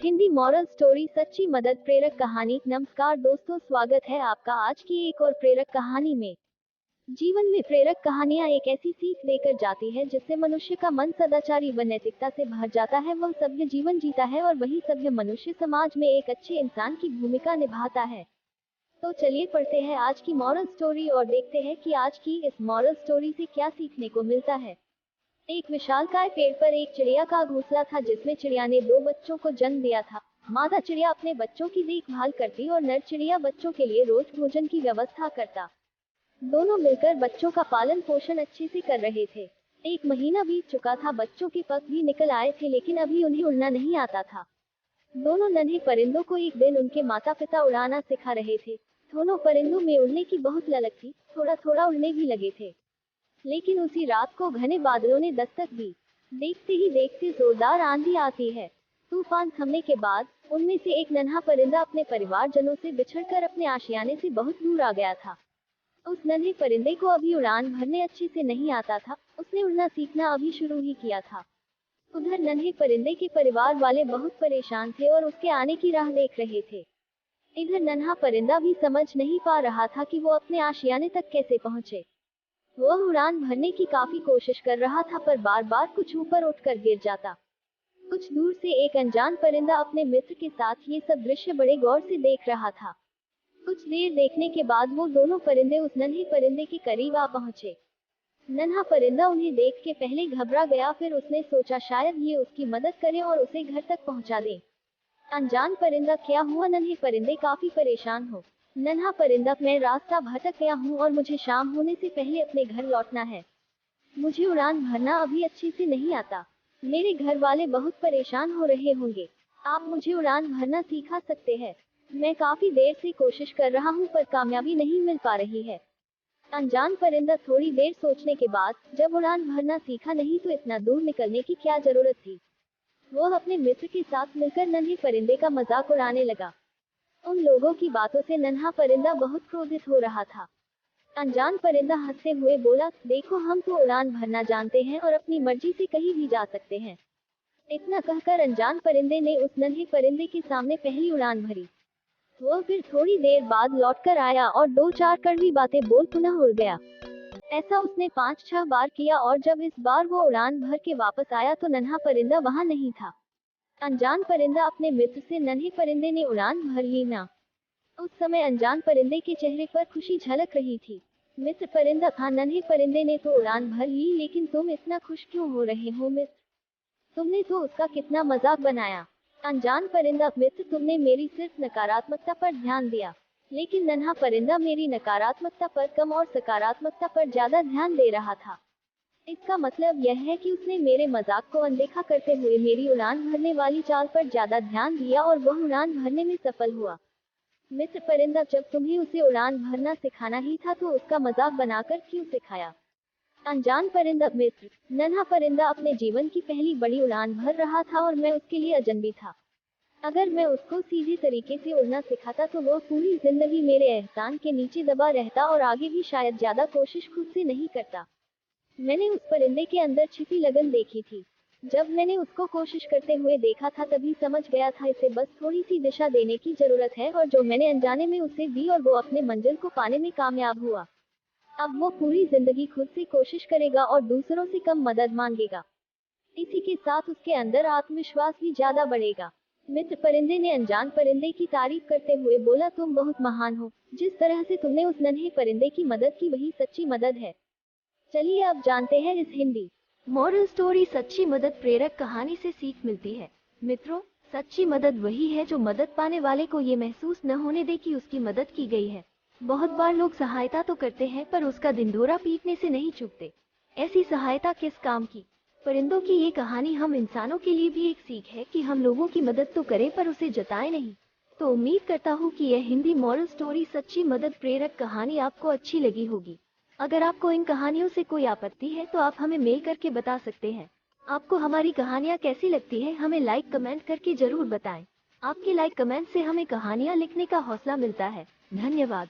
Hindi moral story सच्ची मदद प्रेरक कहानी। नमस्कार दोस्तों, स्वागत है आपका आज की एक और प्रेरक कहानी में। जीवन में प्रेरक कहानियां एक ऐसी सीख लेकर जाती है जिससे मनुष्य का मन सदाचारी व नैतिकता से भर जाता है। वह सभ्य जीवन जीता है और वही सभ्य मनुष्य समाज में एक अच्छे इंसान की भूमिका निभाता है। तो चलिए पढ़ते हैं आज की मॉरल स्टोरी और देखते हैं कि आज की इस मॉरल स्टोरी से क्या सीखने को मिलता है। एक विशालकाय पेड़ पर एक चिड़िया का घोंसला था जिसमें चिड़िया ने 2 बच्चों को जन्म दिया था। मादा चिड़िया अपने बच्चों की देखभाल करती और नर चिड़िया बच्चों के लिए रोज भोजन की व्यवस्था करता। दोनों मिलकर बच्चों का पालन पोषण अच्छे से कर रहे थे। 1 महीना बीत चुका था, बच्चों के पंख भी निकल आए थे, लेकिन अभी उन्हें उड़ना नहीं आता था। दोनों नन्हे परिंदों को एक दिन उनके माता पिता उड़ाना सिखा रहे थे। दोनों परिंदों में उड़ने की बहुत ललक थी, थोड़ा थोड़ा उड़ने भी लगे थे। लेकिन उसी रात को घने बादलों ने दस्तक दी। देखते ही देखते जोरदार आंधी आती है। तूफान थमने के बाद उनमें से एक नन्हा परिंदा अपने परिवारजनों से बिछड़कर अपने आशियाने से बहुत दूर आ गया था। उस नन्हे परिंदे को अभी उड़ान भरने अच्छे से नहीं आता था, उसने उड़ना सीखना अभी शुरू ही किया था। उधर नन्हे परिंदे के परिवार वाले बहुत परेशान थे और उसके आने की राह देख रहे थे। इधर नन्हा परिंदा भी समझ नहीं पा रहा था कि वो अपने आशियाने तक कैसे पहुंचे। वह उड़ान भरने की काफी कोशिश कर रहा था, पर बार बार कुछ ऊपर उठकर गिर जाता। कुछ दूर से एक अनजान परिंदा अपने मित्र के साथ ये सब दृश्य बड़े गौर से देख रहा था। कुछ देर देखने के बाद वो दोनों परिंदे उस नन्हे परिंदे के करीब आ पहुंचे। नन्हा परिंदा उन्हें देख के पहले घबरा गया, फिर उसने सोचा शायद ये उसकी मदद करे और उसे घर तक पहुंचा दे। अनजान परिंदा, क्या हुआ? नन्हे परिंदे काफी परेशान हो। नन्हा परिंदा, मैं रास्ता भटक गया हूँ और मुझे शाम होने से पहले अपने घर लौटना है। मुझे उड़ान भरना अभी अच्छे से नहीं आता। मेरे घर वाले बहुत परेशान हो रहे होंगे। आप मुझे उड़ान भरना सिखा सकते हैं? मैं काफी देर से कोशिश कर रहा हूँ पर कामयाबी नहीं मिल पा रही है। अनजान परिंदा थोड़ी देर सोचने के बाद, जब उड़ान भरना सीखा नहीं तो इतना दूर निकलने की क्या जरूरत थी। वह अपने मित्र के साथ मिलकर नन्हे परिंदे का मजाक उड़ाने लगा। उन लोगों की बातों से नन्हा परिंदा बहुत क्रोधित हो रहा था। अनजान परिंदा हंसते हुए बोला, देखो हम तो उड़ान भरना जानते हैं और अपनी मर्जी से कहीं भी जा सकते हैं। इतना कहकर अनजान परिंदे ने उस नन्हे परिंदे के सामने पहली उड़ान भरी। वह फिर थोड़ी देर बाद लौटकर आया और 2-4 कड़वी बातें बोल पुनः उड़ गया। ऐसा उसने 5-6 बार किया और जब इस बार वो उड़ान भर के वापस आया तो नन्हा परिंदा वहां नहीं था। अनजान परिंदा अपने मित्र से, नन्हे परिंदे ने उड़ान भर ली ना? उस समय अनजान परिंदे के चेहरे पर खुशी झलक रही थी। मित्र परिंदा, हाँ नन्हे परिंदे ने तो उड़ान भर ली, लेकिन तुम इतना खुश क्यों हो रहे हो मित्र? तुमने तो उसका कितना मजाक बनाया। अनजान परिंदा, मित्र तुमने मेरी सिर्फ नकारात्मकता पर ध्यान दिया। लेकिन नन्हा परिंदा मेरी नकारात्मकता पर कम और सकारात्मकता पर ज्यादा ध्यान दे रहा था। इसका मतलब यह है कि उसने मेरे मजाक को अनदेखा करते हुए मेरी उड़ान भरने वाली चाल पर ज्यादा ध्यान दिया और वह उड़ान भरने में सफल हुआ। मित्र परिंदा, जब तुम्हें उसे उड़ान भरना सिखाना ही था तो उसका मजाक बनाकर क्यों सिखाया? अनजान परिंदा, मित्र नन्हा परिंदा अपने जीवन की पहली बड़ी उड़ान भर रहा था और मैं उसके लिए अजनबी था। अगर मैं उसको सीधे तरीके से उड़ना सिखाता तो वह पूरी जिंदगी मेरे एहसान के नीचे दबा रहता और आगे भी शायद ज्यादा कोशिश खुद से नहीं करता। मैंने उस परिंदे के अंदर छिपी लगन देखी थी। जब मैंने उसको कोशिश करते हुए देखा था तभी समझ गया था इसे बस थोड़ी सी दिशा देने की जरूरत है, और जो मैंने अनजाने में उसे दी और वो अपने मंजिल को पाने में कामयाब हुआ। अब वो पूरी जिंदगी खुद से कोशिश करेगा और दूसरों से कम मदद मांगेगा। इसी के साथ उसके अंदर आत्मविश्वास भी ज्यादा बढ़ेगा। मित्र परिंदे ने अनजान परिंदे की तारीफ करते हुए बोला, तुम बहुत महान हो। जिस तरह से तुमने उस नन्हे परिंदे की मदद की वही सच्ची मदद है। चलिए अब जानते हैं इस हिंदी मॉरल स्टोरी सच्ची मदद प्रेरक कहानी से सीख मिलती है। मित्रों, सच्ची मदद वही है जो मदद पाने वाले को ये महसूस न होने दे कि उसकी मदद की गई है। बहुत बार लोग सहायता तो करते हैं पर उसका दिंडोरा पीटने से नहीं चूकते। ऐसी सहायता किस काम की? परिंदों की ये कहानी हम इंसानों के लिए भी एक सीख है कि हम लोगों की मदद तो करें पर उसे जताएं नहीं। तो उम्मीद करता हूँ कि यह हिंदी मॉरल स्टोरी सच्ची मदद प्रेरक कहानी आपको अच्छी लगी होगी। अगर आपको इन कहानियों से कोई आपत्ति है तो आप हमें मेल करके बता सकते हैं। आपको हमारी कहानियाँ कैसी लगती है हमें लाइक कमेंट करके जरूर बताएं। आपके लाइक कमेंट से हमें कहानियाँ लिखने का हौसला मिलता है। धन्यवाद।